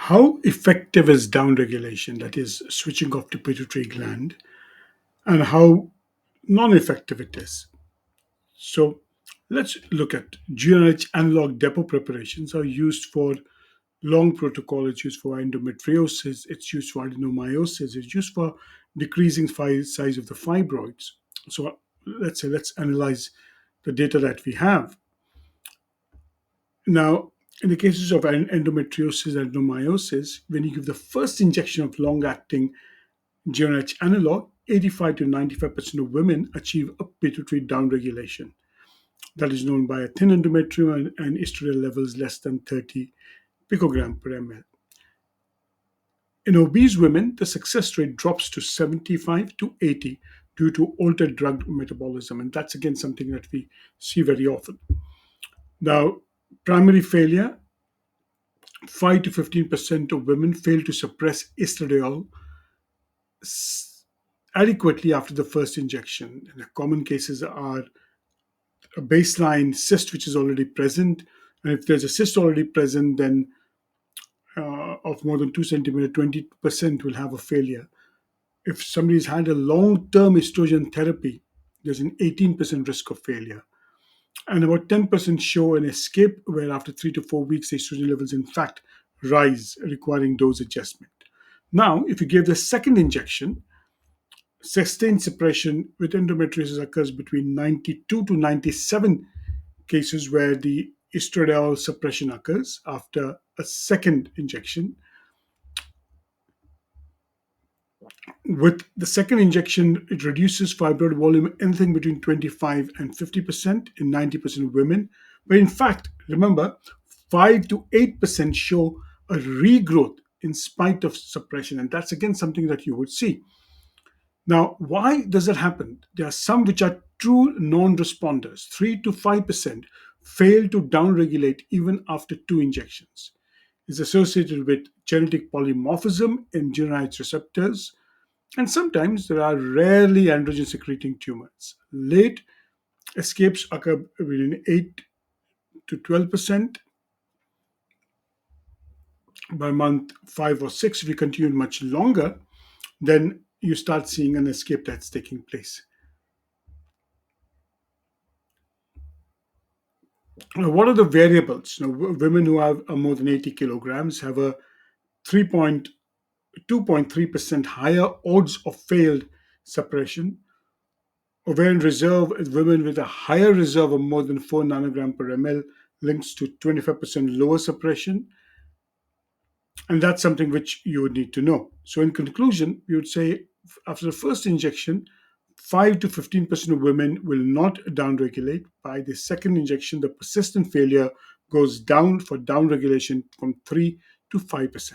How effective is downregulation, that is, switching off the pituitary gland, and how non effective it is? So, let's look at GnRH analog depot preparations are used for long protocol. It's used for endometriosis, it's used for adenomyosis, it's used for decreasing size of the fibroids. So, let's analyze the data that we have. Now, in the cases of endometriosis and adenomyosis, when you give the first injection of long acting GnRH analog, 85 to 95% of women achieve a pituitary downregulation. That is known by a thin endometrium and estradiol levels less than 30 picogram per ml. In obese women, the success rate drops to 75 to 80 due to altered drug metabolism. And that's again something that we see very often. Now, primary failure, 5 to 15% of women fail to suppress estradiol adequately after the first injection. And the common cases are a baseline cyst which is already present. And if there's a cyst already present, then of more than 2 centimeter, 20% will have a failure. If somebody's had a long-term estrogen therapy, there's an 18% risk of failure. And about 10% show an escape where after 3 to 4 weeks, the estrogen levels in fact rise, requiring dose adjustment. Now, if you give the second injection, sustained suppression with endometriosis occurs between 92 to 97 cases where the estradiol suppression occurs after a second injection. With the second injection, it reduces fibroid volume anything between 25 and 50% in 90% of women. But in fact, remember, 5 to 8% show a regrowth in spite of suppression. And that's again something that you would see. Now, why does that happen? There are some which are true non responders. 3 to 5% fail to downregulate even after two injections. It's associated with genetic polymorphism in GnRH receptors, and sometimes there are rarely androgen secreting tumors. Late escapes occur within 8 to 12%. By month 5 or 6, if we continue much longer, then you start seeing an escape that's taking place. Now, what are the variables? Now, women who have more than 80 kilograms have a 3.2.3% higher odds of failed suppression. Ovarian reserve is women with a higher reserve of more than 4 nanogram per ml links to 25% lower suppression. And that's something which you would need to know. So, in conclusion, we would say after the first injection, 5 to 15% of women will not downregulate. By the second injection, the persistent failure goes down for downregulation from 3 to 5%.